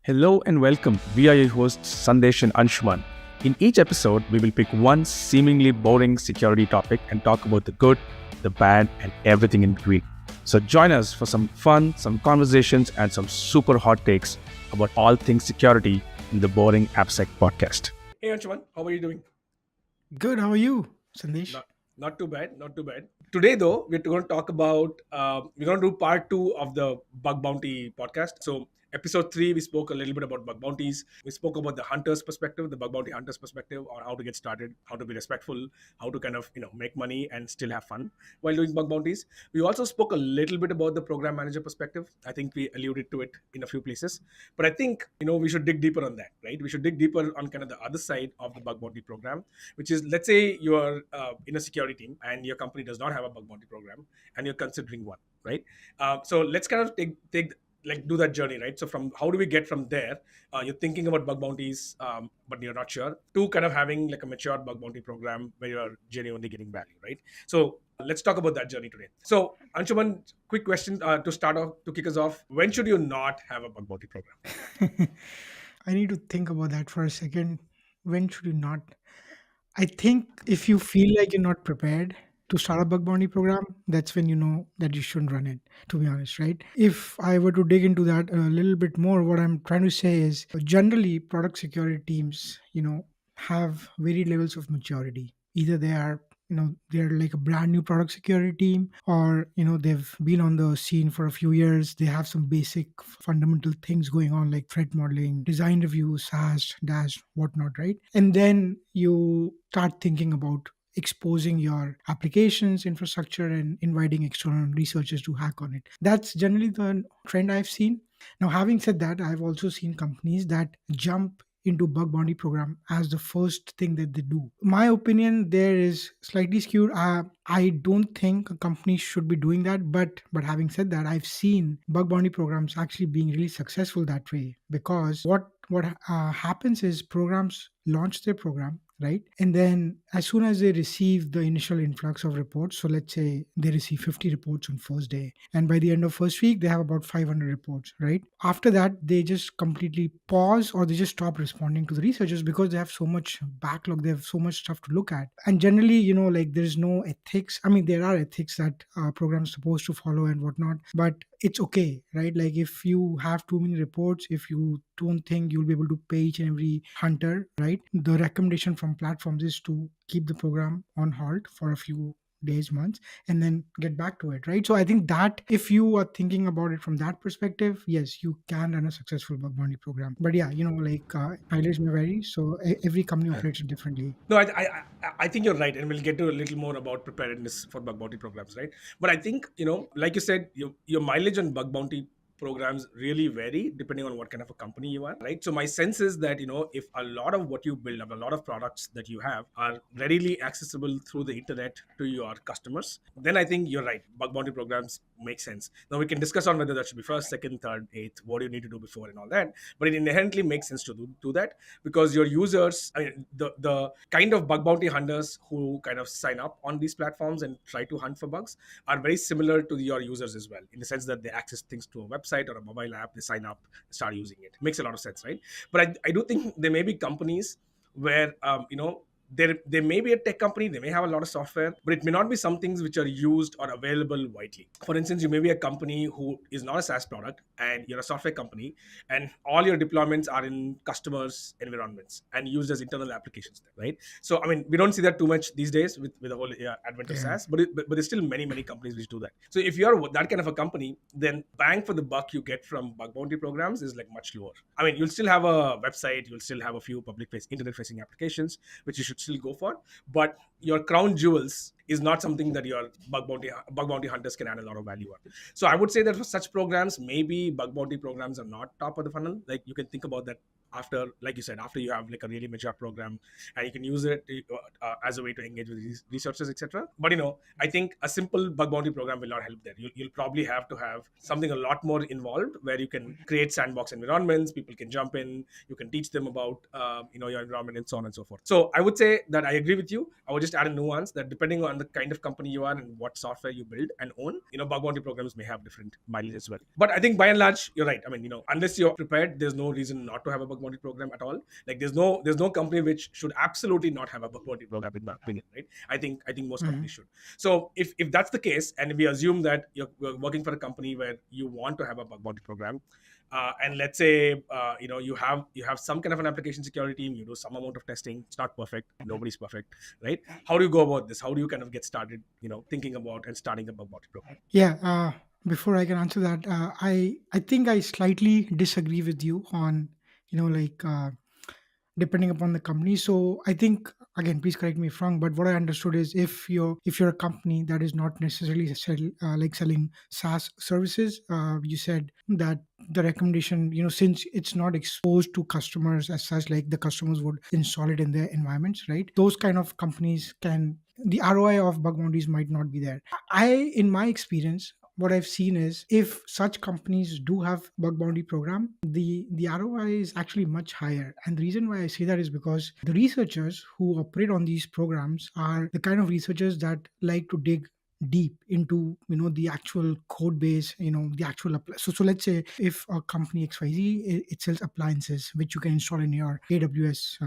Hello and welcome. We are your hosts Sandesh and Anshuman. In each episode, we will pick one seemingly boring security topic and talk about the good, the bad, and everything in between. So join us for some fun, some conversations, and some super hot takes about all things security in the boring AppSec podcast. Hey Anshuman, how are you doing? Good. How are you, Sandesh? Not too bad, not too bad. Today, though, we're going to talk about we're going to do part two of the bug bounty podcast. So, episode three, we spoke a little bit about bug bounties. We spoke about the hunter's perspective, the bug bounty hunter's perspective, on how to get started, how to be respectful, how to kind of make money and still have fun while doing bug bounties. We also spoke a little bit about the program manager perspective. I think we alluded to it in a few places, but I think we should dig deeper on that, right? We should dig deeper on kind of the other side of the bug bounty program, which is, let's say you're in a security team and your company does not have a bug bounty program and you're considering one, right? So let's kind of take like do that journey, right? So from how do we get from there, you're thinking about bug bounties, but you're not sure, to kind of having like a mature bug bounty program where you're genuinely getting value, right? So let's talk about that journey today. So Anshuman, quick question to start off, to kick us off: when should you not have a bug bounty program? I need to think about that for a second. When should you not? I think if you feel like you're not prepared to start a bug bounty program, that's when you know that you shouldn't run it, to be honest, right? If I were to dig into that a little bit more, what I'm trying to say is generally product security teams, have varied levels of maturity. Either they're like a brand new product security team, or they've been on the scene for a few years. They have some basic fundamental things going on, like threat modeling, design reviews, SAST, dash, whatnot, right? And then you start thinking about exposing your applications infrastructure and inviting external researchers to hack on it. That's generally the trend I've seen. Now, having said that, I've also seen companies that jump into bug bounty program as the first thing that they do. My opinion there is slightly skewed. I don't think a company should be doing that, but having said that, I've seen bug bounty programs actually being really successful that way, because what happens is programs launch their program, right? And then as soon as they receive the initial influx of reports, so let's say they receive 50 reports on first day, and by the end of first week they have about 500 reports, right? After that they just completely pause, or they just stop responding to the researchers because they have so much backlog, they have so much stuff to look at. And generally, like, there's no ethics. I mean, there are ethics that programs supposed to follow and whatnot, but it's okay, right? Like, if you have too many reports, if you don't think you'll be able to pay each and every hunter, right, the recommendation from platforms is to keep the program on hold for a few days, months, and then get back to it, right? So I think that if you are thinking about it from that perspective, yes, you can run a successful bug bounty program. But yeah, like, mileage may vary, so every company operates it differently. No, I think you're right, and we'll get to a little more about preparedness for bug bounty programs, right? But I think like you said, your mileage on bug bounty programs really vary depending on what kind of a company you are, right? So my sense is that if a lot of what you build up, a lot of products that you have are readily accessible through the internet to your customers, then I think you're right. Bug bounty programs make sense. Now we can discuss on whether that should be first, second, third, eighth. What do you need to do before and all that? But it inherently makes sense to do that, because your users, I mean, the kind of bug bounty hunters who kind of sign up on these platforms and try to hunt for bugs are very similar to your users as well, in the sense that they access things to a website or a mobile app, they sign up, start using it. Makes a lot of sense, right? But I do think there may be companies where there may be a tech company, they may have a lot of software, but it may not be some things which are used or available widely. For instance, you may be a company who is not a SaaS product and you're a software company, and all your deployments are in customers' environments and used as internal applications, right? So, I mean, we don't see that too much these days with the whole advent of Yeah. SaaS, but there's still many companies which do that. So, if you're that kind of a company, then bang for the buck you get from bug bounty programs is like much lower. I mean, you'll still have a website, you'll still have a few internet facing applications, which you should still go for, but your crown jewels is not something that your bug bounty hunters can add a lot of value on. So I would say that for such programs, maybe bug bounty programs are not top of the funnel. Like, you can think about that after, like you said, after you have like a really mature program and you can use it as a way to engage with these researchers, etc. But I think a simple bug bounty program will not help there. You'll probably have to have something a lot more involved, where you can create sandbox environments, people can jump in, you can teach them about your environment and so on and so forth. So I would say that I agree with you. I would just add a nuance that depending on the kind of company you are and what software you build and own, bug bounty programs may have different mileage as well. But I think by and large, you're right. I mean, unless you're prepared, there's no reason not to have a bug bounty program at all. Like there's no company which should absolutely not have a bug bounty program, in my opinion, right? I think most Mhm. companies should. So if that's the case, and we assume that you're working for a company where you want to have a bug bounty program, and let's say you have some kind of an application security team, you do some amount of testing. It's not perfect, nobody's perfect, right? How do you go about this? How do you kind of get started, thinking about and starting a bug bounty program? Yeah. Before I can answer that, I think I slightly disagree with you on, like, depending upon the company. So I think, again, please correct me if wrong, but what I understood is if you're a company that is not necessarily like selling SaaS services, you said that the recommendation, since it's not exposed to customers as such, like the customers would install it in their environments, right? Those kind of companies can, the ROI of bug bounties might not be there. In my experience, what I've seen is if such companies do have bug bounty program, the ROI is actually much higher. And the reason why I say that is because the researchers who operate on these programs are the kind of researchers that like to dig deep into the actual code base, the actual so let's say if a company XYZ, it sells appliances which you can install in your AWS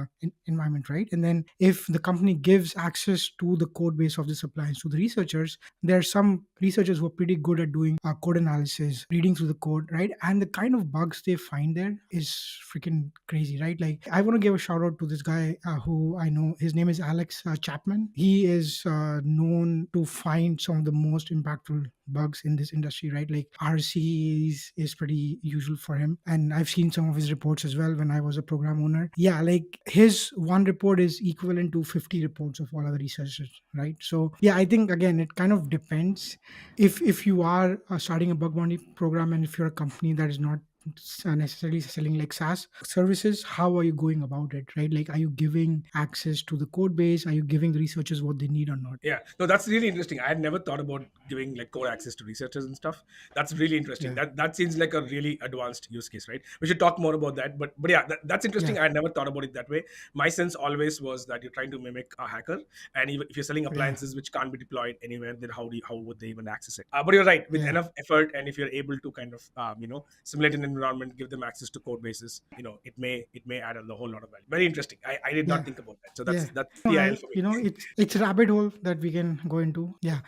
environment, right? And then if the company gives access to the code base of this appliance to the researchers, there are some researchers who are pretty good at doing code analysis, reading through the code, right? And the kind of bugs they find there is freaking crazy, right? Like, I want to give a shout out to this guy who I know. His name is Alex Chapman. He is known to find some of the most impactful bugs in this industry, right? Like RC is pretty usual for him. And I've seen some of his reports as well when I was a program owner. Yeah, like his one report is equivalent to 50 reports of all other researchers, right? So yeah, I think again, it kind of depends. If you are starting a bug bounty program, and if you're a company that is not necessarily selling like SaaS services, how are you going about it, right? Like, are you giving access to the code base? Are you giving the researchers what they need or not? Yeah, no, that's really interesting. I had never thought about giving like code access to researchers and stuff. That's really interesting. Yeah, That seems like a really advanced use case, right? We should talk more about that. But yeah, that's yeah, interesting. I had never thought about it that way. My sense always was that you're trying to mimic a hacker, and even if you're selling yeah, appliances which can't be deployed anywhere, then how would they even access it? But you're right. With yeah, enough effort, and if you're able to kind of simulate an environment, give them access to code bases, it may add a whole lot of value. Very interesting. I did not yeah. think about that. So Yeah. that's No, TIL for me. it's a rabbit hole that we can go into. Yeah.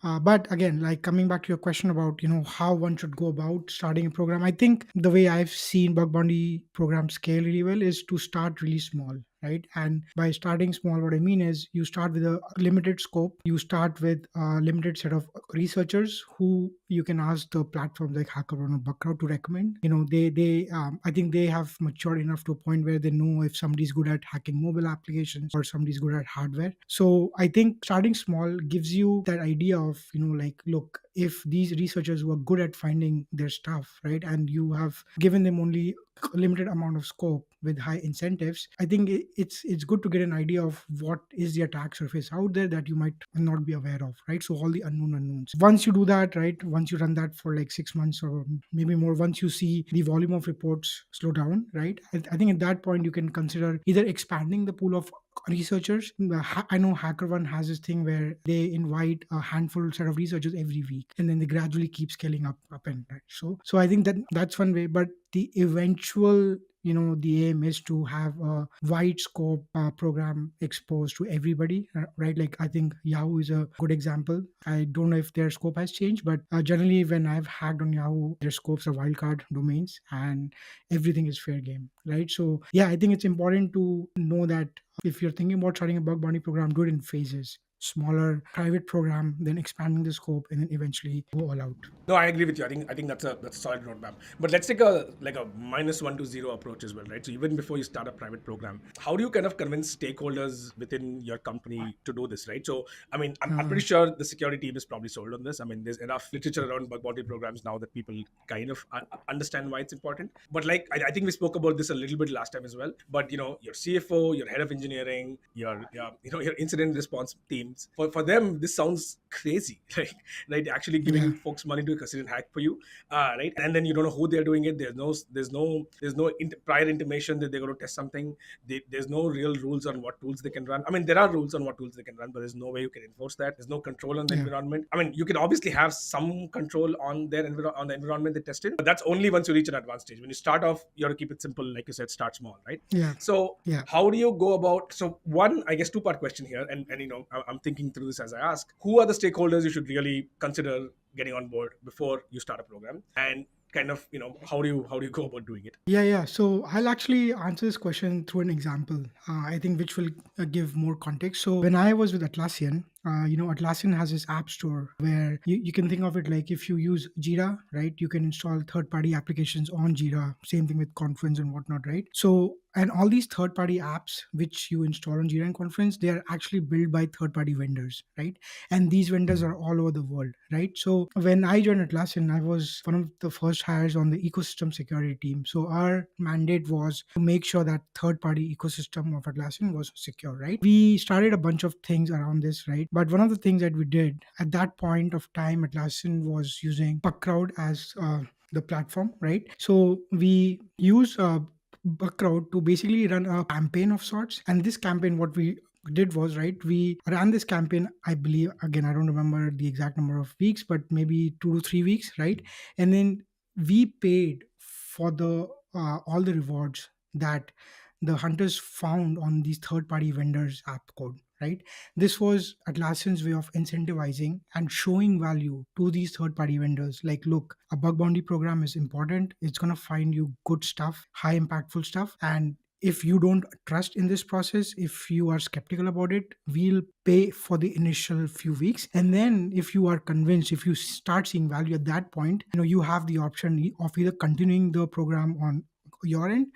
But again, like, coming back to your question about how one should go about starting a program, I think the way I've seen bug bounty programs scale really well is to start really small, right? And by starting small, what I mean is you start with a limited scope. You start with a limited set of researchers who you can ask the platforms like HackerOne or Bugcrowd to recommend. I think they have matured enough to a point where they know if somebody's good at hacking mobile applications or somebody's good at hardware. So I think starting small gives you that idea of, like, look, if these researchers who are good at finding their stuff, right, and you have given them only a limited amount of scope with high incentives, I think it's good to get an idea of what is the attack surface out there that you might not be aware of, right? So all the unknown unknowns. Once you do that, right, once you run that for like 6 months or maybe more, once you see the volume of reports slow down, right, I think at that point you can consider either expanding the pool of researchers. I know HackerOne has this thing where they invite a handful set of researchers every week, and then they gradually keep scaling up and right. So I think that's one way, but the eventual, the aim is to have a wide scope program exposed to everybody, right? Like, I think Yahoo is a good example. I don't know if their scope has changed, but generally when I've hacked on Yahoo, their scopes are wildcard domains and everything is fair game, right? So yeah, I think it's important to know that if you're thinking about starting a bug bounty program, do it in phases. Smaller private program, then expanding the scope, and then eventually go all out. No, I agree with you. I think that's a solid roadmap. But let's take a -1 to 0 approach as well, right? So even before you start a private program, how do you kind of convince stakeholders within your company to do this, right? So I mean, I'm Uh, pretty sure the security team is probably sold on this. I mean, there's enough literature around bug bounty programs now that people kind of understand why it's important. But like I think we spoke about this a little bit last time as well. But your CFO, your head of engineering, your incident response team, teams. For them, this sounds crazy, like, right? Actually Yeah. giving folks money to a custodian hack for you, right? And then you don't know who they're doing it. There's no prior intimation that they're going to test something. There's no real rules on what tools they can run. I mean, there are rules on what tools they can run, but there's no way you can enforce that. There's no control on the Yeah. environment. I mean, you can obviously have some control on on the environment they tested, but that's only once you reach an advanced stage. When you start off, you have to keep it simple, like you said, start small, right? Yeah. So Yeah. how do you go about, so one, I guess, two-part question here, and I'm thinking through this as I ask, who are the stakeholders you should really consider getting on board before you start a program, and kind of, how do you go about doing it? Yeah, yeah. So I'll actually answer this question through an example, I think, which will give more context. So when I was with Atlassian, Atlassian has this app store where you can think of it like if you use Jira, right? You can install third-party applications on Jira. Same thing with Confluence and whatnot, right? So and all these third-party apps which you install on Jira and Confluence, they are actually built by third-party vendors, right? And these vendors are all over the world, right? So when I joined Atlassian, I was one of the first hires on the ecosystem security team. So our mandate was to make sure that third party ecosystem of Atlassian was secure, right? We started a bunch of things around this, right? But one of the things that we did at that point of time, Atlassian was using Bugcrowd as the platform, right? So we use Bugcrowd to basically run a campaign of sorts. And this campaign, what we did was, right, we ran this campaign, I believe, again, I don't remember the exact number of weeks, but maybe 2 to 3 weeks, right? And then we paid for the all the rewards that the hunters found on these third party vendors app code, right? This was Atlassian's way of incentivizing and showing value to these third party vendors, like, look, a bug bounty program is important, it's going to find you good stuff, high impactful stuff, and if you don't trust in this process, if you are skeptical about it, we'll pay for the initial few weeks. And then if you are convinced, if you start seeing value at that point, you have the option of either continuing the program on your end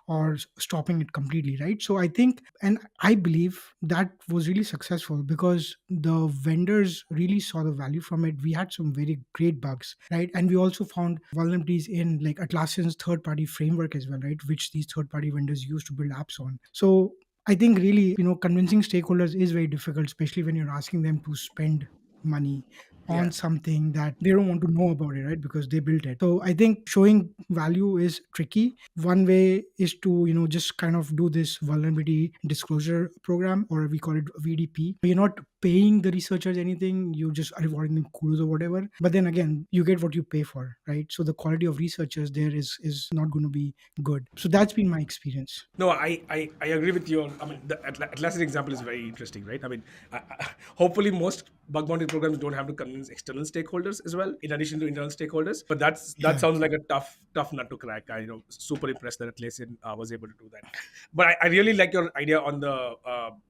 or stopping it completely, right? So I think, and I believe that was really successful because the vendors really saw the value from it. We had some very great bugs, right? And we also found vulnerabilities in like Atlassian's third party framework as well, right? Which these third party vendors use to build apps on. So I think really, convincing stakeholders is very difficult, especially when you're asking them to spend money Yeah. on something that they don't want to know about it, right? Because they built it. So I think showing value is tricky. One way is to, just kind of do this vulnerability disclosure program, or we call it VDP. You're not paying the researchers anything, you just are rewarding them kudos or whatever. But then again, you get what you pay for, right? So the quality of researchers there is not going to be good. So that's been my experience. No, I agree with you. I mean, the Atlassian example is very interesting, right? I mean, hopefully most bug bounty programs don't have to convince external stakeholders as well, in addition to internal stakeholders. But that Yeah. sounds like a tough nut to crack. I super impressed that Atlassian was able to do that. But I really like your idea on the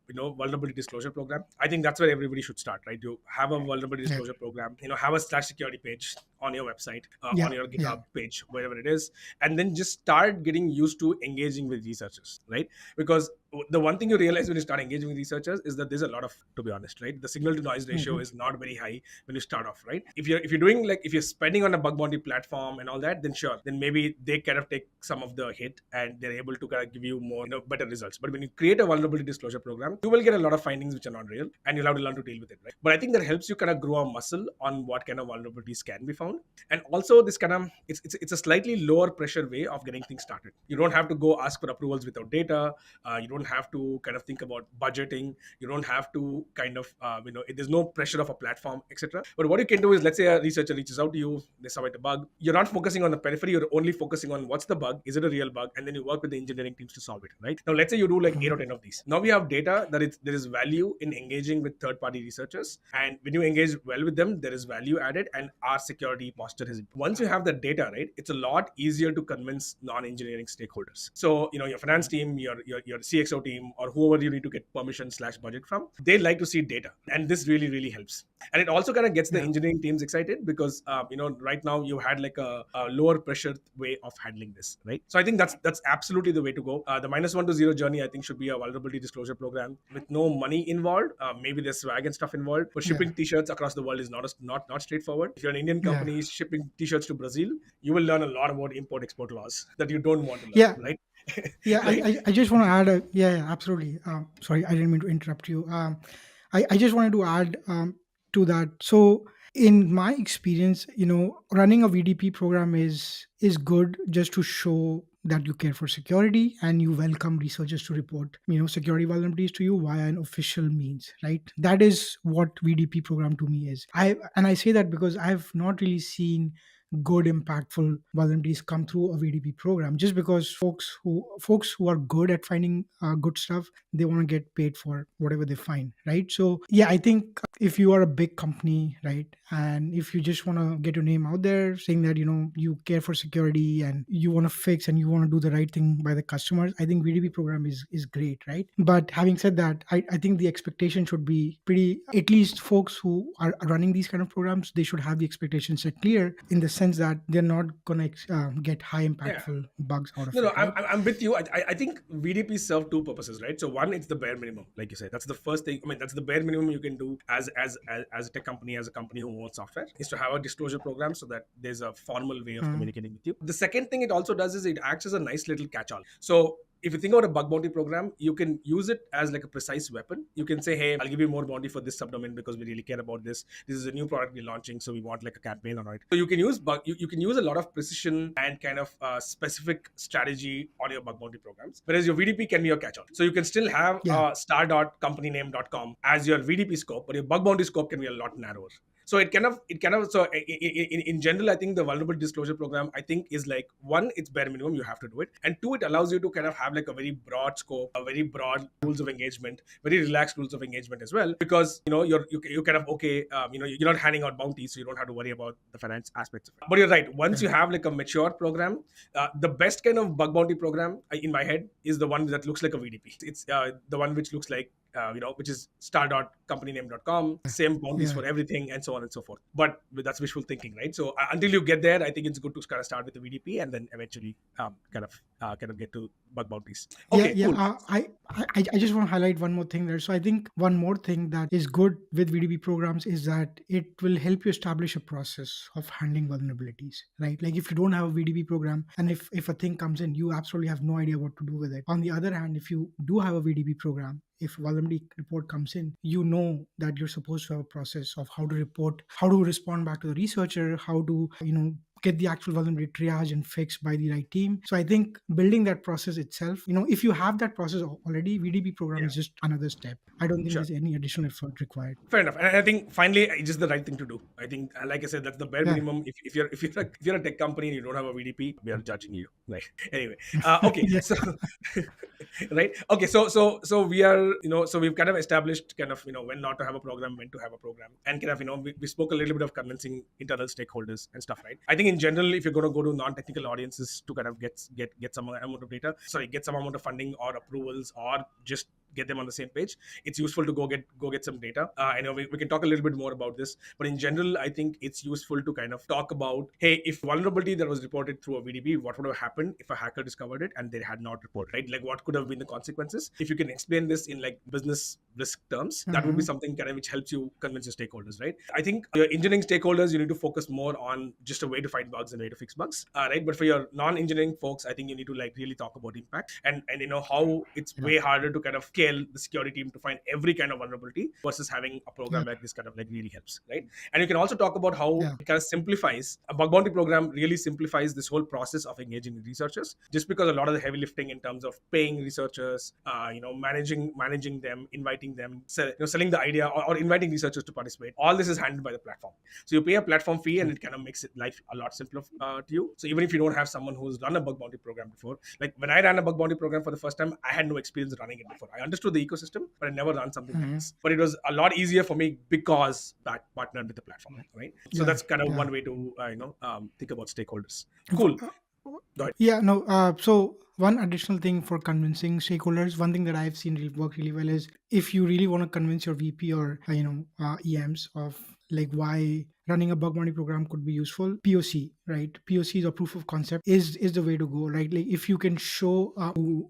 vulnerability disclosure program. I think that's where everybody should start, right? You have a vulnerability Yeah. disclosure program. Have a slash security page on your website, on Yeah. your Yeah. GitHub page, wherever it is, and then just start getting used to engaging with researchers, right? Because the one thing you realize when you start engaging with researchers is that there's a lot of, to be honest, right, the signal to noise ratio Mhm. is not very high when you start off, right? If you're doing, like, if you're spending on a bug bounty platform and all that, then sure, then maybe they kind of take some of the hit and they're able to kind of give you more, better results. But when you create a vulnerability disclosure program, you will get a lot of findings which are not real, and you'll have to learn to deal with it, right? But I think that helps you kind of grow a muscle on what kind of vulnerabilities can be found. And also, this kind of, it's a slightly lower pressure way of getting things started. You don't have to go ask for approvals without data. You don't have to kind of think about budgeting. You don't have to kind of there's no pressure of a platform, etc. But what you can do is, let's say a researcher reaches out to you, they submit a bug, you're not focusing on the periphery, you're only focusing on what's the bug, is it a real bug, and then you work with the engineering teams to solve it, right? Now let's say you do like 8 or Mhm. 10 of these. Now we have data that there is value in engaging with third party researchers, and when you engage well with them, there is value added, and our security posture is improved. Once you have the data, right, it's a lot easier to convince non-engineering stakeholders. So your finance team, your CXO team, or whoever you need to get permission slash budget from, they like to see data, and this really really helps. And it also kind of gets the Yeah. engineering teams excited because right now you had like a lower pressure way of handling this, right? So I think that's absolutely the way to go. The -1 to 0 journey, I think, should be a vulnerability disclosure program with no money involved. Maybe there's swag and stuff involved, but Yeah. shipping t-shirts across the world is not straightforward. If you're an Indian Yeah. company shipping t-shirts to Brazil, you will learn a lot about import export laws that you don't want to learn, Yeah. right? Yeah, I, Right. I, I just want to add a, yeah, yeah, absolutely. Sorry, I didn't mean to interrupt you. I just wanted to add to that. So in my experience, running a VDP program is good just to show that you care for security and you welcome researchers to report security vulnerabilities to you via an official means, right? That is what VDP program to me is. I say that because I've not really seen good impactful vulnerabilities come through a VDP program, just because folks who are good at finding good stuff, they want to get paid for whatever they find, right? So yeah, I think if you are a big company, right, and if you just want to get your name out there saying that you care for security and you want to fix and you want to do the right thing by the customers, I think VDP program is great, right? But having said that, I think the expectation should be pretty, at least folks who are running these kind of programs, they should have the expectations set clear in the sense that they're not going to get high Yeah. impactful bugs out of No, no, it, right? I'm with you. I think VDP serve two purposes, right? So one, it's the bare minimum, like you said. That's the first thing. I mean, that's the bare minimum you can do as a tech company, as a company who owns software, is to have a disclosure program so that there's a formal way of Uh, communicating with you. The second thing it also does is it acts as a nice little catch-all. So if you think about a bug bounty program, you can use it as like a precise weapon. You can say, hey, I'll give you more bounty for this subdomain because we really care about this. This is a new product we're launching, so we want like a campaign on it. So you can use you can use a lot of precision and kind of specific strategy on your bug bounty programs. Whereas your VDP can be your catch-all. So you can still have yeah, star.companyname.com as your VDP scope, but your bug bounty scope can be a lot narrower. So it kind of so in general, I think the vulnerable disclosure program, I think, is like, one, it's bare minimum, you have to do it, and two, it allows you to kind of have like a very broad scope, a very broad rules of engagement, very relaxed rules of engagement as well, because you're kind of okay, you're not handing out bounties, so you don't have to worry about the finance aspects of it. But you're right, once you correct. have like a mature program, the best kind of bug bounty program, in my head, is the one that looks like a VDP. It's the one which looks like which is star.companyname.com, same bounties Yeah. for everything, and so on and so forth. But that's wishful thinking, right? So until you get there, I think it's good to kind of start with the VDP and then eventually kind of get to bug bounties. Yeah, Okay, yeah. cool. I just want to highlight one more thing there. So I think one more thing that is good with VDB programs is that it will help you establish a process of handling vulnerabilities, right? Like if you don't have a VDB program and if a thing comes in, you absolutely have no idea what to do with it. On the other hand, if you do have a VDB program, if a vulnerability report comes in, you know that you're supposed to have a process of how to report, how to respond back to the researcher, how to get the actual vulnerability triage and fixed by the right team. So I think building that process itself, if you have that process already, VDB program Yeah, is just another step. I don't think sure. there's any additional effort required. Fair enough, and I think finally it's just the right thing to do. I think, like I said, that's the bare Yeah. minimum. If you're a tech company and you don't have a VDP, we are judging you. Right. Anyway, okay, Yeah. so right, okay, so we are, so we've kind of established kind of when not to have a program, when to have a program, and kind of we spoke a little bit of convincing internal stakeholders and stuff, right? I think in general, if you're going to go to non-technical audiences to kind of get some amount of data, sorry, get some amount of funding or approvals, or just get them on the same page, it's useful to go get some data. I know we can talk a little bit more about this, but in general, I think it's useful to kind of talk about, hey, if vulnerability that was reported through a VDB, what would have happened if a hacker discovered it and they had not reported, right? Like, what could have been the consequences? If you can explain this in like business risk terms, that would be Mhm. something kind of which helps you convince your stakeholders, right? I think your engineering stakeholders, you need to focus more on just a way to find bugs and way to fix bugs, right? But for your non-engineering folks, I think you need to like really talk about impact and how it's Yeah. way harder to kind of scale the security team to find every kind of vulnerability versus having a Yeah. program like this kind of like really helps, right? And you can also talk about how Yeah. it kind of simplifies a bug bounty program, really simplifies this whole process of engaging with researchers, just because a lot of the heavy lifting in terms of paying researchers, managing them, inviting them, selling the idea, or inviting researchers to participate, all this is handled by the platform. So you pay a platform fee and Yeah. it kind of makes it life a lot simpler to you. So even if you don't have someone who's run a bug bounty program before, like when I ran a bug bounty program for the first time, I had no experience running it before. I understood the ecosystem, but I never run something like Mhm. this. But it was a lot easier for me because that partnered with the platform, right? So Yeah. that's kind of Yeah. one way to think about stakeholders. V- Cool. uh, Go ahead. Yeah, no. So one additional thing for convincing stakeholders, one thing that I've seen work really well is if you really want to convince your VP or EMs of like why running a bug bounty program could be useful. POC, right? POCs or proof of concept is the way to go, right? Like if you can show, to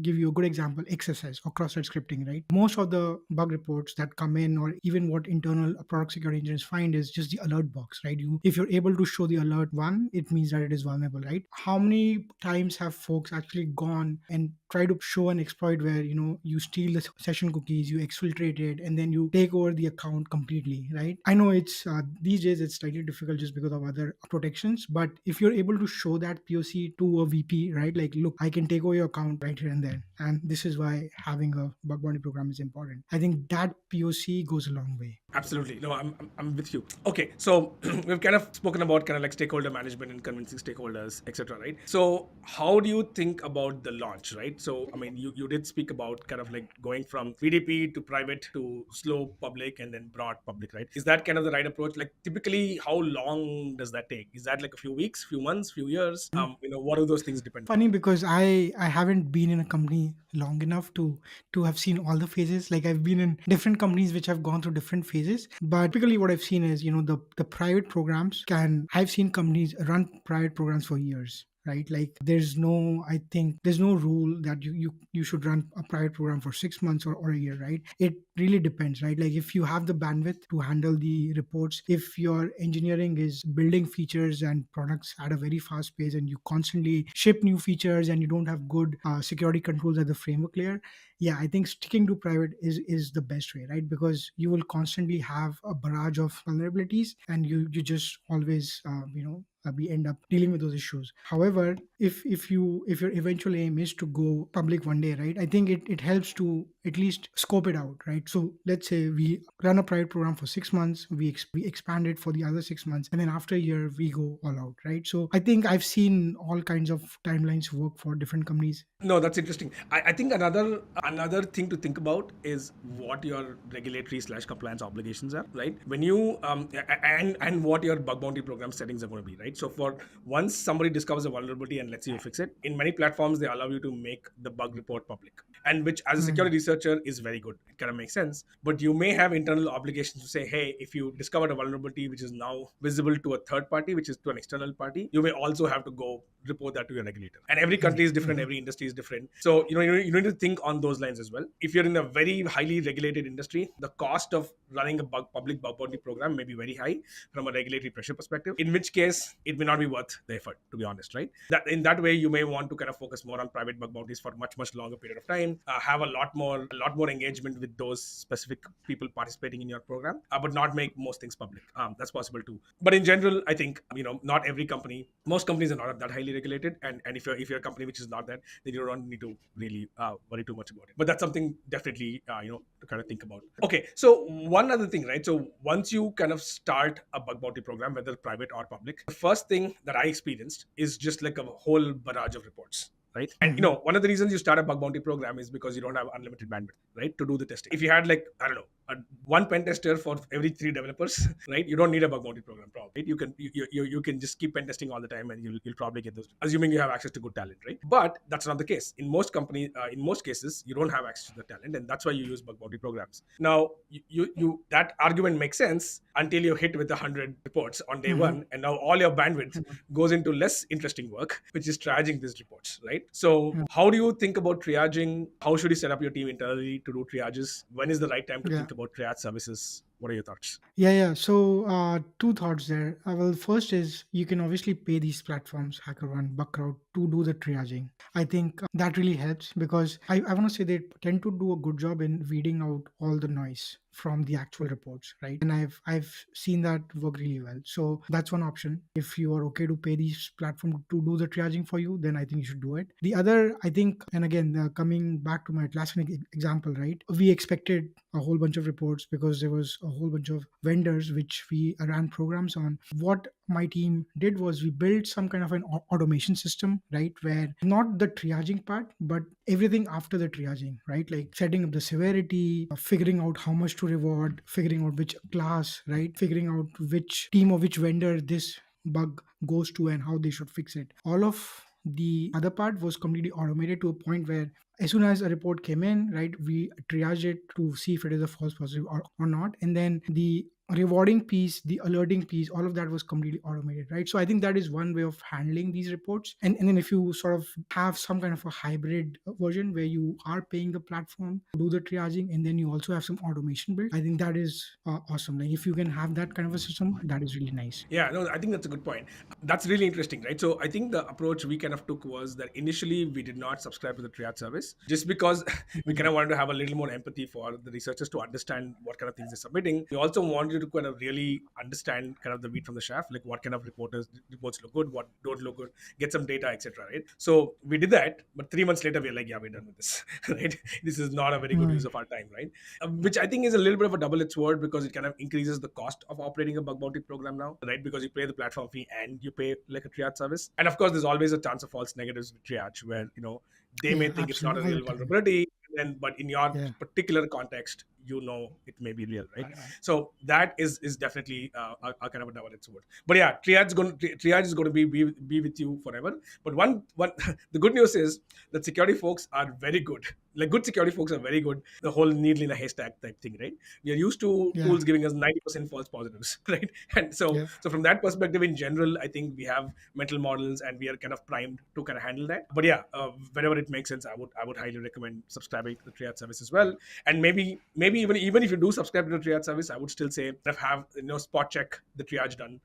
give you a good example, XSS or cross-site scripting, right? Most of the bug reports that come in, or even what internal product security engineers find, is just the alert box, right? You, if you're able to show the alert one, it means that it is vulnerable, right? How many times have folks actually gone and try to show an exploit where, you steal the session cookies, you exfiltrate it, and then you take over the account completely, right? I know it's these days it's slightly difficult just because of other protections, but if you're able to show that POC to a VP, right? Like, look, I can take over your account right here and there, and this is why having a bug bounty program is important. I think that POC goes a long way. Absolutely. No, I'm with you. Okay, so we've kind of spoken about kind of like stakeholder management and convincing stakeholders, etc. Right? So how do you think about the launch? Right? So I mean, you did speak about kind of like going from VDP to private to slow public and then broad public, right? Is that kind of the right approach? Like typically, how long does that take? Is that like a few weeks, few months, few years? What do those things depend? Funny, because I haven't been in a company long enough to have seen all the phases. Like, I've been in different companies which have gone through different phases, but typically what I've seen is, the private programs can I've seen companies run private programs for years, right? Like, I think there's no rule that you should run a private program for 6 months or a year, right? It really depends, right? Like, if you have the bandwidth to handle the reports, if your engineering is building features and products at a very fast pace, and you constantly ship new features, and you don't have good security controls at the framework layer, yeah, I think sticking to private is the best way, right? Because you will constantly have a barrage of vulnerabilities, and you just always we end up dealing with those issues. However, if your eventual aim is to go public one day, right, I think it helps to at least scope it out, right? So let's say we run a private program for 6 months, we expand it for the other 6 months, and then after a year we go all out, right? So I think I've seen all kinds of timelines work for different companies. No, that's interesting. I think another thing to think about is what your regulatory slash compliance obligations are, right? When you and what your bug bounty program settings are going to be, right? So for once somebody discovers a vulnerability and lets you fix it, in many platforms they allow you to make the bug report public, and which as a Mm, security researcher is very good. It kind of makes sense. But you may have internal obligations to say, hey, if you discovered a vulnerability which is now visible to a third party, which is to an external party, you may also have to go report that to your regulator. And every country is different, mhm, every industry is different. So you need to think on those lines as well. If you're in a very highly regulated industry, the cost of running a public bug bounty program may be very high from a regulatory pressure perspective, in which case it may not be worth the effort, to be honest, right? That in that way you may want to kind of focus more on private bug bounties for much longer period of time, have a lot more engagement with those specific people participating in your program, but not make most things public. That's possible too. But in general, I think not every company, most companies are not that highly regulated, and if you're a company which is not that, then you don't need to really worry too much about it. But that's something definitely to kind of think about. Okay, so one other thing, right? So once you kind of start a bug bounty program, whether private or public, the first thing that I experienced is just like a whole barrage of reports, right? And mhm. one of the reasons you start a bug bounty program is because you don't have unlimited bandwidth, right, to do the testing. If you had, like, I don't know, one pen tester for every three developers, right, you don't need a bug bounty program, probably, right? You can just keep pen testing all the time, and you'll probably get those, assuming you have access to good talent, right? But that's not the case in most companies. In most cases, you don't have access to the talent, and that's why you use bug bounty programs. Now, that argument makes sense until you're hit with 100 reports on day Mhm. one, and now all your bandwidth Mhm. goes into less interesting work, which is triaging these reports, right? So Mhm. how do you think about triaging? How should you set up your team internally to do triages? When is the right time to Yeah. think about triage services? What are your thoughts? Yeah. So, two thoughts there. Well, first is you can obviously pay these platforms, HackerOne, Buckrout, to do the triaging. I think that really helps, because I want to say they tend to do a good job in weeding out all the noise from the actual reports, right? And I've seen that work really well. So that's one option. If you are okay to pay these platforms to do the triaging for you, then I think you should do it. The other, I think, and again, coming back to my classic example, right? We expected a whole bunch of reports because there was a whole bunch of vendors which we ran programs on. What my team did was we built some kind of an automation system, right, where not the triaging part but everything after the triaging, right, like setting up the severity, figuring out how much to reward, figuring out which class, right, figuring out which team or which vendor this bug goes to and how they should fix it. All of the other part was completely automated to a point where as soon as a report came in, right, we triage it to see if it is a false positive or not, and then the rewarding piece, the alerting piece, all of that was completely automated, right? So I think that is one way of handling these reports. And then if you sort of have some kind of a hybrid version where you are paying the platform to do the triaging, and then you also have some automation built, I think that is awesome. Like if you can have that kind of a system, that is really nice. Yeah, no, I think that's a good point. That's really interesting, right? So I think the approach we kind of took was that initially we did not subscribe to the triage service just because we kind Mhm. of wanted to have a little more empathy for the researchers to understand what kind of things they're submitting. We also wanted to kind of really understand kind of the wheat from the chaff, like what kind of reports look good, what don't look good, get some data, etc. Right? So we did that, but 3 months later we're like, yeah, we're done with this, right? This is not a very good use Right. of our time, right? Which I think is a little bit of a double-edged sword because it kind of increases the cost of operating a bug bounty program now, right? Because you pay the platform fee and you pay like a triage service, and of course, there's always a chance of false negatives with triage, where they may Yeah, think it's not absolutely, a all the real time. vulnerability, and but in your Yeah. particular context, it may be real, right? So that is definitely a kind of a double-edged sword. But yeah, triage is going to be with you forever. But one the good news is that security folks are very good. Like good security folks are very good. The whole needle in a haystack type thing, right? We are used to Yeah. tools giving us 90% false positives, right? And so Yeah. so from that perspective, in general, I think we have mental models and we are kind of primed to kind of handle that. But yeah, whenever it makes sense, I would highly recommend subscribing to the triage service as well. And maybe even if you do subscribe to the triage service, I would still say have spot check the triage done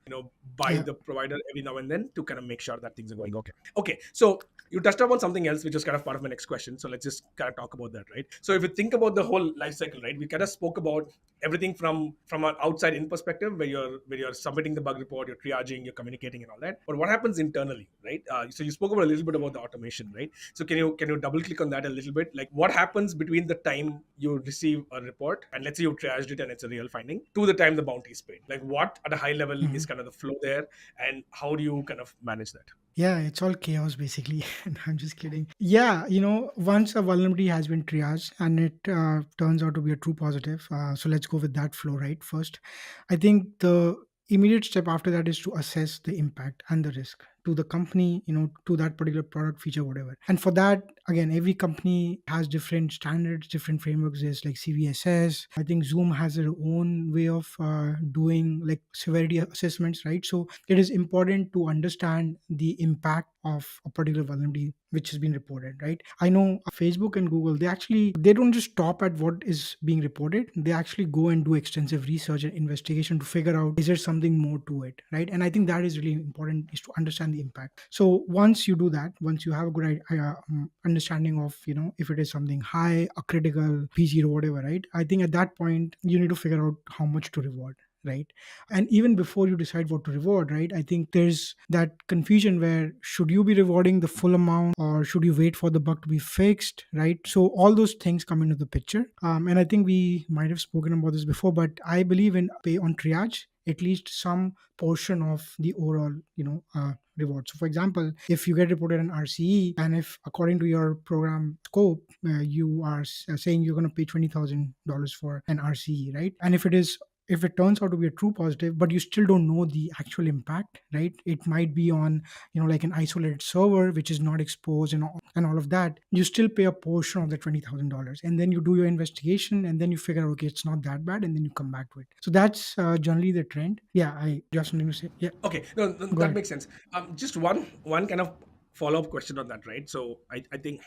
by Yeah. the provider every now and then to kind of make sure that things are going okay. Okay, so you touched upon something else, which is kind of part of my next question. So let's just kind of talk about that, right? So if you think about the whole life cycle, right, we kind of spoke about everything from an outside in perspective, where you're submitting the bug report, you're triaging, you're communicating, and all that. But what happens internally, right? So you spoke about a little bit about the automation, right? So can you double click on that a little bit? Like what happens between the time you receive a report and let's say you triaged it and it's a real finding to the time the bounty is paid? Like what at a high level is Mhm. kind of the flow there, and how do you kind of manage that? Yeah, it's all chaos basically. I'm just kidding. Yeah, once a vulnerability has been triaged and it turns out to be a true positive, so let's go with that flow, right? First, I think the immediate step after that is to assess the impact and the risk to the company, to that particular product, feature, whatever. And for that, again, every company has different standards, different frameworks. There's like CVSS. I think Zoom has their own way of doing like severity assessments, right? So it is important to understand the impact of a particular vulnerability which has been reported, right? I know Facebook and Google, they don't just stop at what is being reported. They actually go and do extensive research and investigation to figure out, is there something more to it, right? And I think that is really important, is to understand the impact. So once you do that, once you have a good understanding of, if it is something high, a critical P0, whatever, right? I think at that point you need to figure out how much to reward, right? And even before you decide what to reward, right, I think there's that confusion where should you be rewarding the full amount or should you wait for the bug to be fixed, right? So all those things come into the picture. And I think we might have spoken about this before, but I believe in pay on triage at least some portion of the overall reward. So for example, if you get reported an RCE and if according to your program scope you are saying you're going to pay $20,000 for an RCE, right? And if it turns out to be a true positive but you still don't know the actual impact, right? It might be on like an isolated server which is not exposed and all of that. You still pay a portion of the $20,000 and then you do your investigation and then you figure out, okay, it's not that bad, and then you come back to it. So that's generally the trend. Yeah, I just something to say. Yeah, Okay, no, go that ahead. makes sense. Just one kind of follow up question on that, right? So I think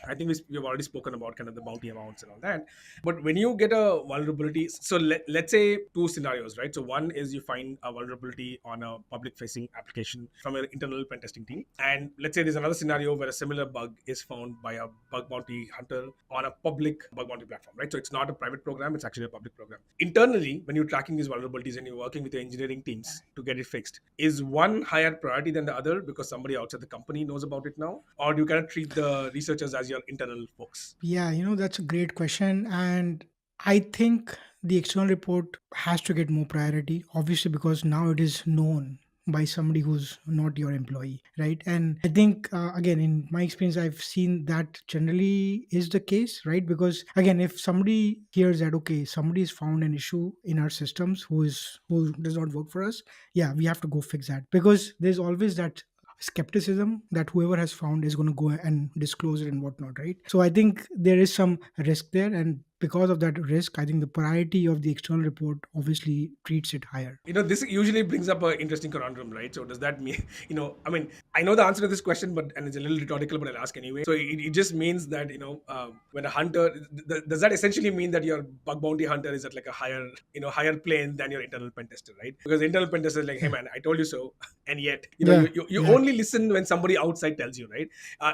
we've already spoken about kind of the bounty amounts and all that. But when you get a vulnerability, so let's say two scenarios, right? So one is you find a vulnerability on a public facing application from an internal pen testing team, and let's say there's another scenario where a similar bug is found by a bug bounty hunter on a public bug bounty platform, right? So it's not a private program; it's actually a public program. Internally, when you're tracking these vulnerabilities and you're working with your engineering teams to get it fixed, is one higher priority than the other because somebody outside the company knows about it now, or do you kind of treat the researchers as your internal folks? Yeah, that's a great question. And I think the external report has to get more priority, obviously, because now it is known by somebody who's not your employee, right? And I think, again, in my experience, I've seen that generally is the case, right? Because, again, if somebody hears that, okay, somebody has found an issue in our systems who does not work for us, yeah, we have to go fix that. Because there's always that skepticism that whoever has found is going to go and disclose it and whatnot, right? So I think there is some risk there, and because of that risk, I think the priority of the external report obviously treats it higher. This usually brings up an interesting conundrum, right? So does that mean, I mean, I know the answer to this question, but and it's a little rhetorical, but I'll ask anyway. So it just means that when a hunter, does that essentially mean that your bug bounty hunter is at like a higher, higher plane than your internal pen tester, right? Because the internal pen tester is like, hey Yeah, man, I told you so, and yet yeah, you yeah. only listen when somebody outside tells you, right?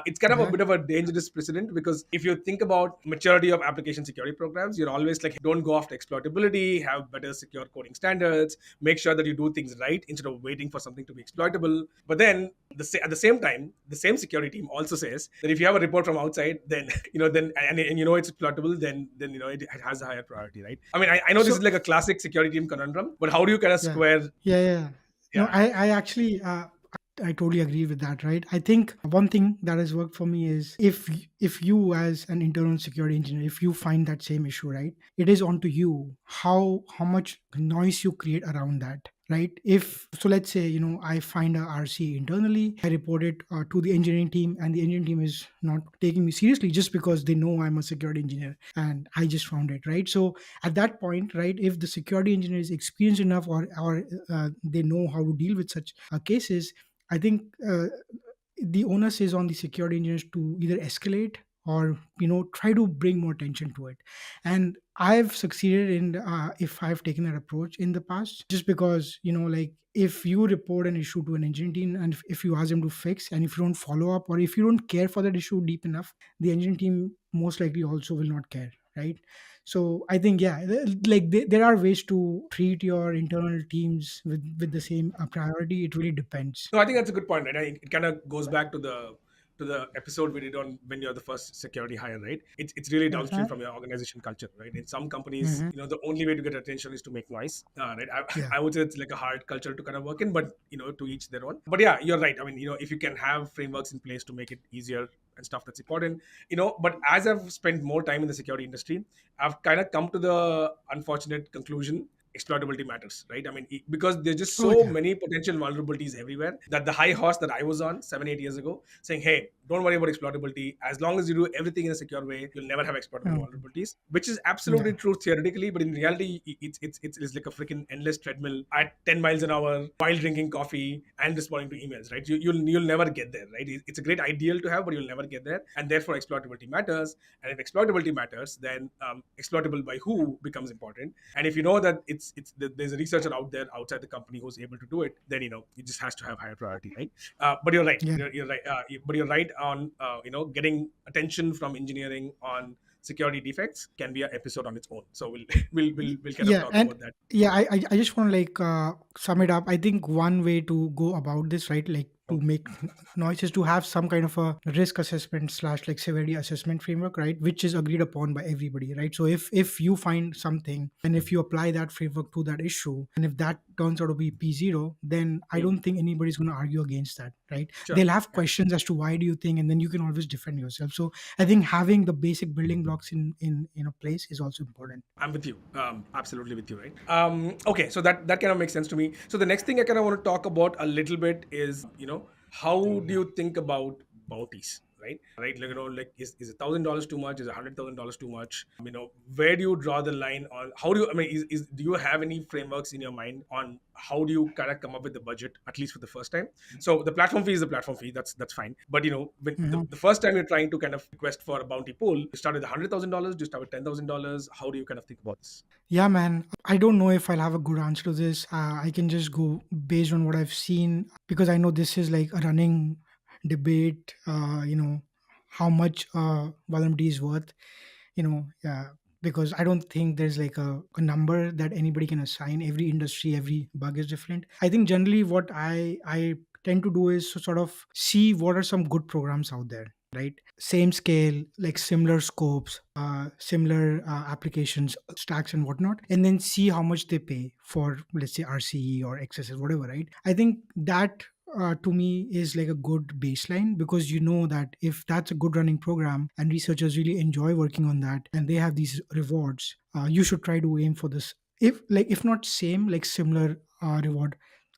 It's kind of a bit of Exactly. a dangerous precedent, because if you think about maturity of application security programs, you're always like, don't go after exploitability, have better secure coding standards, make sure that you do things right instead of waiting for something to be exploitable. But then at the same time, the same security team also says that if you have a report from outside, then and it's exploitable, then it has a higher priority, right? I mean, I know this is So like a classic security team conundrum, but how do you kind of yeah, square? yeah. No, Yeah. I actually I totally agree with that, right? I think one thing that has worked for me is if you as an internal security engineer, if you find that same issue, right, it is on to you how much noise you create around that, right? If so, let's say I find a RC internally, I report it to the engineering team, and the engineering team is not taking me seriously just because they know I'm a security engineer and I just found it, right? So at that point, right, if the security engineer is experienced enough, or they know how to deal with such cases, I think the onus is on the security engineers to either escalate or try to bring more attention to it. And I've succeeded in if I've taken that approach in the past, just because like if you report an issue to an engineering team, and if you ask them to fix, and if you don't follow up, or if you don't care for that issue deep enough, the engineering team most likely also will not care, right? So I think, yeah, like there are ways to treat your internal teams with the same priority. It really depends. No, I think that's a good point, right? It kind of goes back to the episode we did on when you're the first security hire, right? It's really downstream Uh-huh. from your organization culture, right? In some companies, Hmm. the only way to get attention is to make noise, right? Yeah, I would say it's like a hard culture to kind of work in, but to each their own. But yeah, you're right. I mean, if you can have frameworks in place to make it easier and stuff, that's important. But as I've spent more time in the security industry, I've kind of come to the unfortunate conclusion exploitability matters, right? I mean, because there's just oh so yeah. many potential vulnerabilities everywhere, that the high horse that I was on 7 8 years ago, saying, hey, don't worry about exploitability, as long as you do everything in a secure way, you'll never have exploitable Mhm. vulnerabilities, which is absolutely Yeah. true theoretically, but in reality it's like a freaking endless treadmill at 10 miles an hour while drinking coffee and responding to emails, right? You'll never get there, right? It's a great ideal to have, but you'll never get there, and therefore exploitability matters. And if exploitability matters, then exploitable by who becomes important. And if you know that there's a researcher out there outside the company who's able to do it, then it just has to have higher priority, right? But you're right. Yeah. You're right. But you're right on getting attention from engineering on security defects can be an episode on its own. So we'll we'll kind of Yeah, talk and about that. yeah, I just want to like sum it up. I think one way to go about this, right, like to make noise, is to have some kind of a risk assessment slash like severity assessment framework, right, which is agreed upon by everybody, right? So if you find something, and if you apply that framework to that issue, and if that turns out to be P0, then I Hmm. don't think anybody's going to argue against that, right? Sure. They'll have Yeah. questions as to why do you think, and then you can always defend yourself. So I think having the basic building blocks in a place is also important. I'm with you. Absolutely with you, right? Okay, so that kind of makes sense to me. So the next thing I kind of want to talk about a little bit is, how do you think about bounties, right? Right, like like is $1,000 too much? Is $100,000 too much? Where do you draw the line on? How do you? I mean, do you have any frameworks in your mind on how do you kind of come up with the budget, at least for the first time? So the platform fee is the platform fee. That's fine. But when the first time you're trying to kind of request for a bounty pool, you start with $100,000. Do you start with $10,000? How do you kind of think about this? Yeah, man. I don't know if I'll have a good answer to this. I can just go based on what I've seen, because I know this is like a running debate. How much vulnerability is worth. Yeah, because I don't think there's like a number that anybody can assign. Every industry, every bug is different. I think generally what I tend to do is to sort of see what are some good programs out there, right? Same scale, like similar scopes, similar applications, stacks, and whatnot, and then see how much they pay for, let's say, RCE or XSS, whatever, right? I think that to me is like a good baseline, because you know that if that's a good running program and researchers really enjoy working on that and they have these rewards, you should try to aim for this. If not same, like similar reward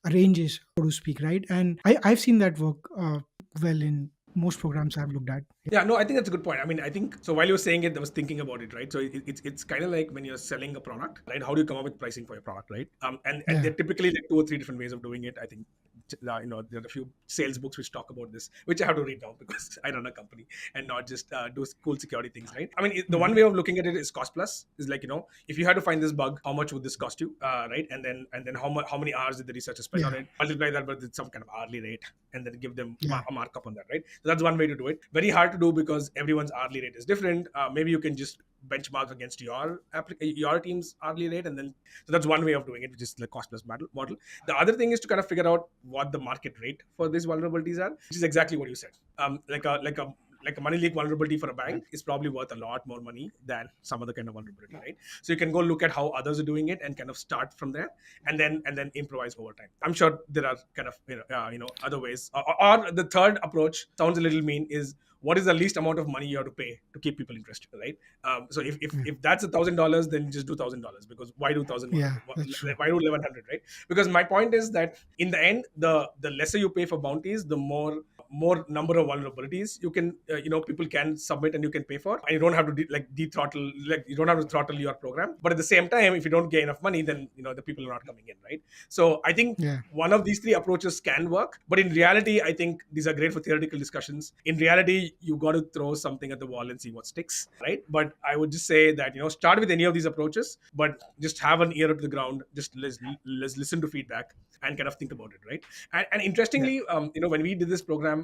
ranges, so to speak, right? And I've seen that work well in most programs I've looked at. Yeah, no, I think that's a good point. I mean, I think so. While you were saying it, I was thinking about it, right? So it's kind of like when you're selling a product, right? How do you come up with pricing for your product, right? And there Yeah. are typically like two or three different ways of doing it. I think there are a few sales books which talk about this, which I have to read now because I run a company and not just do cool security things, right? I mean, the one way Mhm. of looking at it is cost plus. Is like if you had to find this bug, how much would this cost you, right? And then how many hours did the researcher spend on Yeah. it? Multiply that with some kind of hourly rate, and then give them Yeah. a markup on that, right? So that's one way to do it. Very hard to do because everyone's hourly rate is different. Maybe you can just benchmark against your team's hourly rate, and then so that's one way of doing it, which is the cost plus model. The other thing is to kind of figure out what the market rate for these vulnerabilities are, which is exactly what you said. Like a money leak vulnerability for a bank is probably worth a lot more money than some other kind of vulnerability, right? So you can go look at how others are doing it and kind of start from there, and then improvise over time. I'm sure there are kind of other ways. Or the third approach sounds a little mean is what is the least amount of money you have to pay to keep people interested, right? So Yeah. if that's $1,000, then just do $1,000 because why do thousand one Yeah. hundred? That's true. Why do 1,100, right? Because my point is that in the end, the lesser you pay for bounties, the more number of vulnerabilities you can people can submit and you can pay for, and you don't have to de-throttle, like you don't have to throttle your program. But at the same time, if you don't get enough money, then the people are not coming in, right? So I think Yeah. one of these three approaches can work, but in reality, I think these are great for theoretical discussions. In reality, you got to throw something at the wall and see what sticks, right? But I would just say that start with any of these approaches, but just have an ear to the ground. Just let's listen to feedback and kind of think about it, right? And Yeah. interestingly, when we did this program,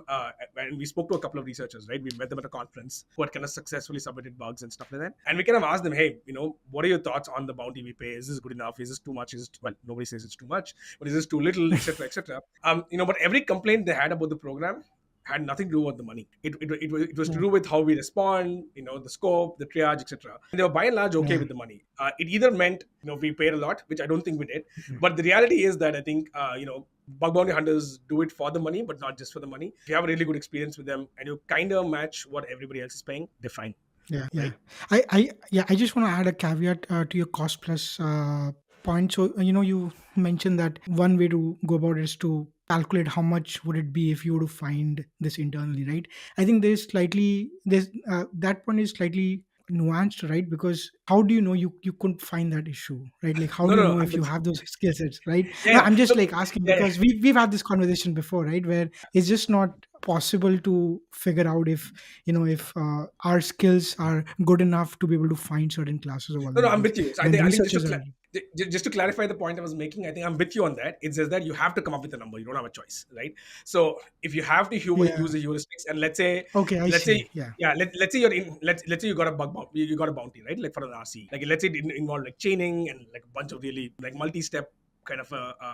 and we spoke to a couple of researchers, right? We met them at a conference who had kind of successfully submitted bugs and stuff like that, and we kind of asked them, hey, what are your thoughts on the bounty we pay? Is this good enough? Is this too much? Well, nobody says it's too much, but is this too little, etc., etc. But every complaint they had about the program had nothing to do with the money. It was to Yeah. do with how we respond, the scope, the triage, etc. They were by and large okay Yeah. with the money. It either meant we paid a lot, which I don't think we did, Yeah. but the reality is that I think bug bounty hunters do it for the money, but not just for the money. If you have a really good experience with them and you kind of match what everybody else is paying, they're fine, Yeah, yeah. right? I just want to add a caveat to your cost plus point. So, you mentioned that one way to go about it is to calculate how much would it be if you were to find this internally, right? I think there's that one is slightly nuanced, right? Because how do you know you couldn't find that issue, right? Like, how No, do you no, no. know I'm if you with you. have those skill sets, right? Yeah, No, yeah. I'm just Look, like asking yeah, yeah. because we've had this conversation before, right? Where it's just not possible to figure out if our skills are good enough to be able to find certain classes or No, no, I'm vulnerabilities with you. So I when think just to researchers are. just to clarify the point I was making, I think I'm with you on that. It's just that you have to come up with a number. You don't have a choice, right? So if you have to Yeah. use the heuristics, and Okay, I let's say, see. Yeah. yeah, let's say let's say you got a you got a bounty, right? Like for an RC, like let's say it didn't involve like chaining and like a bunch of really like multi-step kind of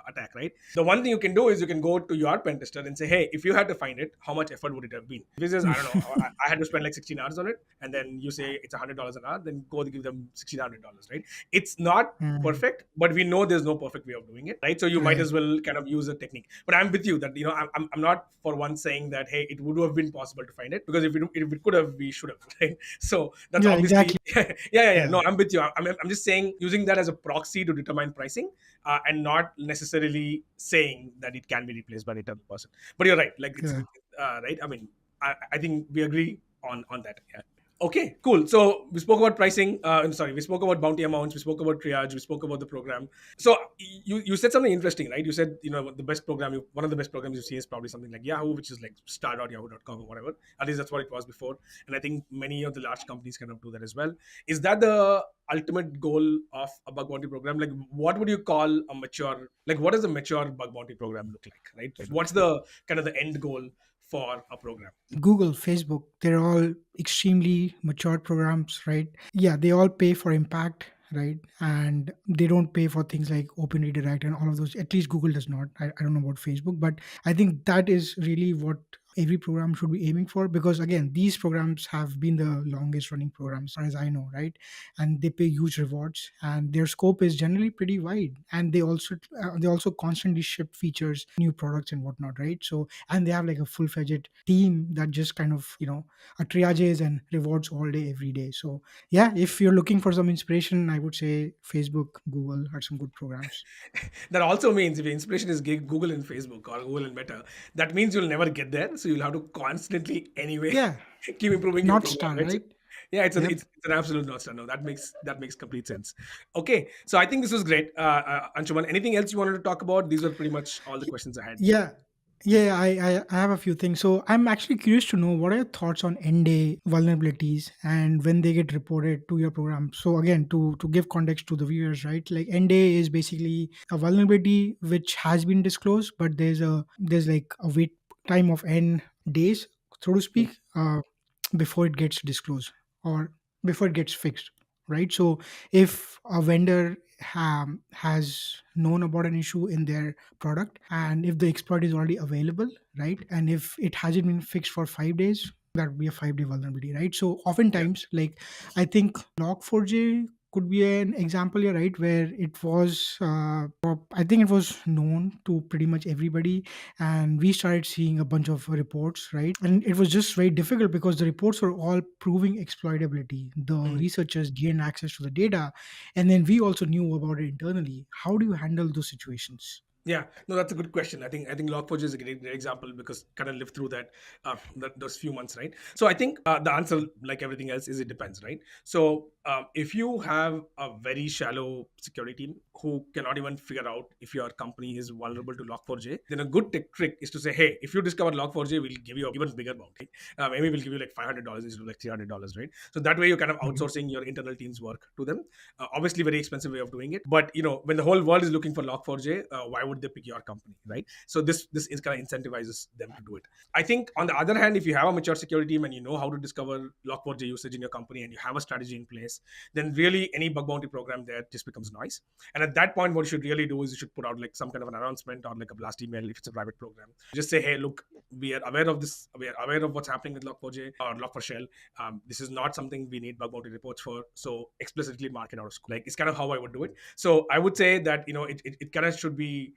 attack, right? The one thing you can do is you can go to your pen tester and say, hey, if you had to find it, how much effort would it have been? If it says, I don't know, I had to spend like 16 hours on it, and then you say it's $100 an hour, then go give them $1,600, right? It's not Mm, perfect, but we know there's no perfect way of doing it, right? So you might right. as well kind of use a technique. But I'm with you that I'm not for one saying that hey, it would have been possible to find it, because if it could have, we should have, right? So that's Yeah, obviously exactly. yeah. Yeah. No, I'm with you. I'm just saying using that as a proxy to determine pricing, and not necessarily saying that it can be replaced by a return person. But you're right. Like Yeah. right. I mean, I think we agree on that. Yeah. Okay, cool. So we spoke about pricing. I'm sorry, we spoke about bounty amounts. We spoke about triage. We spoke about the program. So you said something interesting, right? You said the best program, one of the best programs you see is probably something like Yahoo, which is like star.yahoo.com or whatever. At least that's what it was before. And I think many of the large companies kind of do that as well. Is that the ultimate goal of a bug bounty program? Like, what would you call a mature? Like, what does a mature bug bounty program look like? Right? What's the kind of the end goal for a program? Google, Facebook, they're all extremely mature programs, right? Yeah, they all pay for impact, right? And they don't pay for things like open redirect and all of those. At least Google does not. I don't know about Facebook, but I think that is really what every program should be aiming for, because again, these programs have been the longest running programs, as far as I know, right? And they pay huge rewards, and their scope is generally pretty wide, and they also constantly ship features, new products and whatnot, right? So, and they have like a full-fledged team that just kind of triages and rewards all day every day. So yeah, if you're looking for some inspiration, I would say Facebook, Google are some good programs. That also means if your inspiration is Google and Facebook or Google and Meta, that means you'll never get there. so you'll have to constantly anyway Yeah, keep improving your North program, Star, right? So, right? yeah, it's an Yep. it's an absolute not no. That makes complete sense. Okay, so I think this was great, Anshuman. Anything else you wanted to talk about? These were pretty much all the questions I had. Yeah. Yeah, I have a few things. So I'm actually curious to know what are your thoughts on end day vulnerabilities and when they get reported to your program. So again, to give context to the viewers, right? Like end day is basically a vulnerability which has been disclosed, but there's like a wait time of n days, so to Mm. speak, before it gets disclosed or before it gets fixed, right? So if a vendor has known about an issue in their product, and if the exploit is already available, right, and if it hasn't been fixed for 5 days, that would be a 5-day vulnerability, right? So Yeah. oftentimes, like, I think log4j could be an example here, right, where it was I think it was known to pretty much everybody, and we started seeing a bunch of reports, right? And it was just very difficult because the reports were all proving exploitability. The Mm. researchers gained access to the data, and then we also knew about it internally. How do you handle those situations? Yeah, no, that's a good question. I think Log4j is a great example because kind of lived through those few months, right? So I think the answer, like everything else, is it depends, right? So if you have a very shallow security team who cannot even figure out if your company is vulnerable to Log4j, then a good trick is to say, hey, if you discover Log4j, we'll give you a even bigger bounty. Maybe we'll give you like $500 instead of like $300, right? So that way you're kind of Okay. outsourcing your internal team's work to them. Obviously, very expensive way of doing it, but when the whole world is looking for Log4j, why would they pick your company, right? So this is kind of incentivizes them to do it. I think on the other hand, if you have a mature security team and you know how to discover Log4j usage in your company and you have a strategy in place, then really any bug bounty program there just becomes noise. And at that point, what you should really do is you should put out like some kind of an announcement or like a blast email if it's a private program. Just say, hey, look, we are aware of this. We are aware of what's happening with Log4j or Log4Shell. This is not something we need bug bounty reports for. So explicitly mark it out of scope. Like it's kind of how I would do it. So I would say that it kind of should be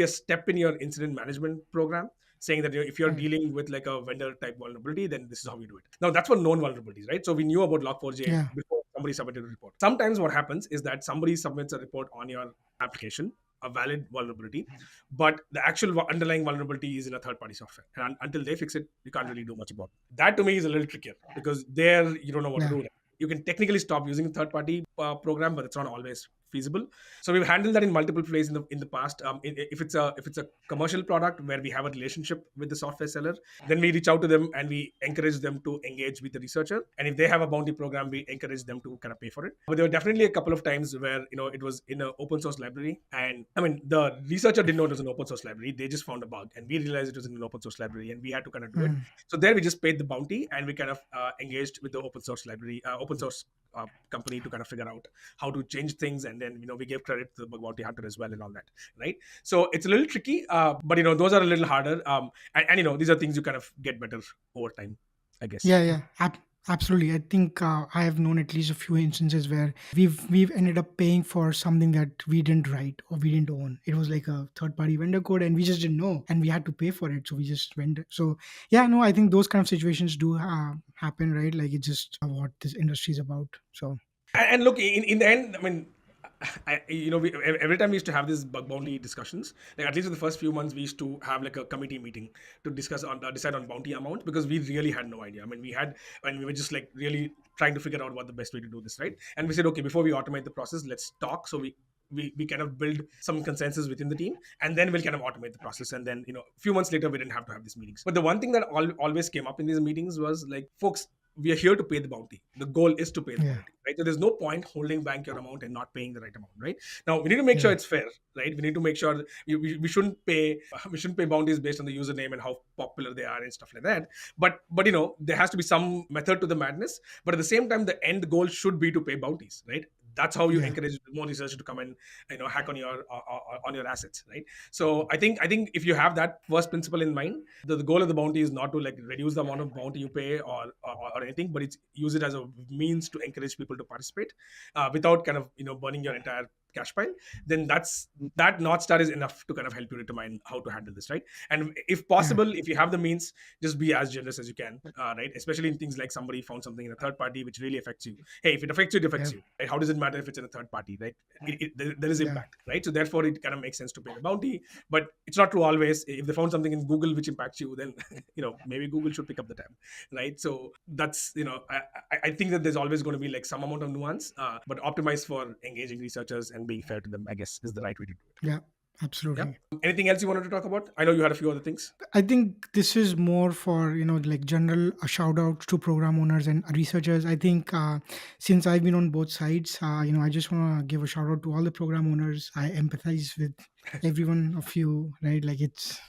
a step in your incident management program, saying that if you're Right. dealing with like a vendor type vulnerability, then this is how we do it. Now that's for known vulnerabilities, right? So we knew about Log4j Yeah. before somebody submitted a report. Sometimes what happens is that somebody submits a report on your application, a valid vulnerability, but the actual underlying vulnerability is in a third party software, and until they fix it, you can't really do much about it. That to me is a little trickier because there you don't know what to Yeah. do. You can technically stop using a third party program, but it's not always feasible. So we've handled that in multiple places in the past. If it's a commercial product where we have a relationship with the software seller, then we reach out to them and we encourage them to engage with the researcher. And if they have a bounty program, we encourage them to kind of pay for it. But there were definitely a couple of times where it was in an open source library, and I mean the researcher didn't know it was an open source library. They just found a bug, and we realized it was in an open source library, and we had to kind of do it. Mm. So there we just paid the bounty, and we kind of engaged with the open source company to kind of figure out how to change things, and then we gave credit to the bug bounty hunter as well and all that, right? So it's a little tricky, but those are a little harder, and these are things you kind of get better over time, I guess. Yeah, yeah, absolutely. I think I have known at least a few instances where we've ended up paying for something that we didn't write or we didn't own. It was like a third party vendor code, and we just didn't know, and we had to pay for it, so we just went. So yeah, no, I think those kind of situations do happen, right? Like it's just what this industry is about. So And look, in the end, I mean, every time we used to have these bug bounty discussions, like at least in the first few months, we used to have like a committee meeting to decide on bounty amount, because we really had no idea. I mean, we were just like really trying to figure out what the best way to do this, right? And we said, okay, before we automate the process, let's talk. So we kind of build some consensus within the team, and then we'll kind of automate the process. And then a few months later, we didn't have to have these meetings. But the one thing that always came up in these meetings was like, folks, we are here to pay the bounty. The goal is to pay the yeah, bounty, right? So there's no point holding back your amount and not paying the right amount, right? Now we need to make sure yeah, it's fair, right? We need to make sure that we shouldn't pay bounties based on the username and how popular they are and stuff like that. But there has to be some method to the madness. But at the same time, the end goal should be to pay bounties, right? That's how you yeah. encourage more researchers to come and hack on your assets, right? So I think if you have that first principle in mind, the goal of the bounty is not to like reduce the amount of bounty you pay or anything, but it's use it as a means to encourage people to participate without kind of burning your entire cash pile, then that North Star is enough to kind of help you determine how to handle this, right? And if Yeah, possible, if you have the means, just be as generous as you can, right? Especially in things like somebody found something in a third party which really affects you. Hey, if it affects you, it affects yeah, you. Right? How does it matter if it's in a third party, right? There is yeah, impact, right? So therefore, it kind of makes sense to pay the bounty. But it's not true always. If they found something in Google which impacts you, then maybe Google should pick up the tab, right? So that's I think that there's always going to be like some amount of nuance, but optimized for engaging researchers and being fair to them, I guess, is the right way to do it. yeah, Yeah. absolutely. Anything else you wanted to talk about? I know you had a few other things. I think this is more for like general shout out to program owners and researchers. I think since I've been on both sides, I just want to give a shout out to all the program owners. I empathize with every one of you, right? Like it's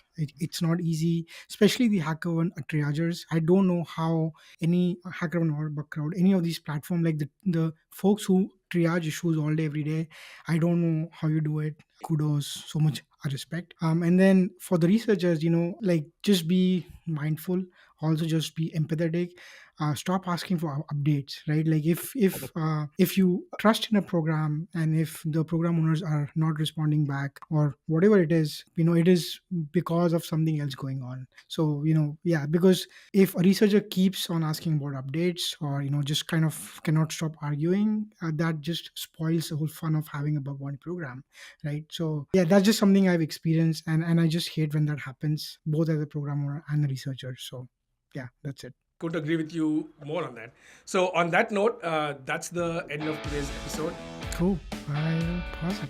not easy, especially the HackerOne triagers. I don't know how any HackerOne or Bugcrowd, any of these platform, like the folks who triage issues all day every day. I don't know how you do it. Kudos, so much respect. And then for the researchers, like just be mindful, also just be empathetic. Stop asking for updates, right? Like if you trust in a program and if the program owners are not responding back or whatever it is, it is because of something else going on. So yeah, because if a researcher keeps on asking about updates or just kind of cannot stop arguing, that just spoils the whole fun of having a bug bounty program, right? So yeah, that's just something I've experienced, and I just hate when that happens, both as a programmer and a researcher. So yeah, that's it. Couldn't agree with you more on that. So on that note, that's the end of today's episode. Cool. I'll pause it.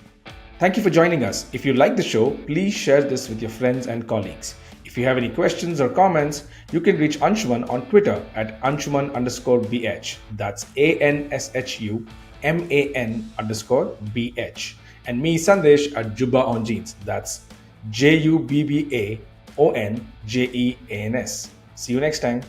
Thank you for joining us. If you like the show, please share this with your friends and colleagues. If you have any questions or comments, you can reach Anshuman on Twitter at Anshuman_BH. That's ANSHUMAN_BH. And me, Sandesh, at Jubba on Jeans. That's JUBBAONJEANS. See you next time.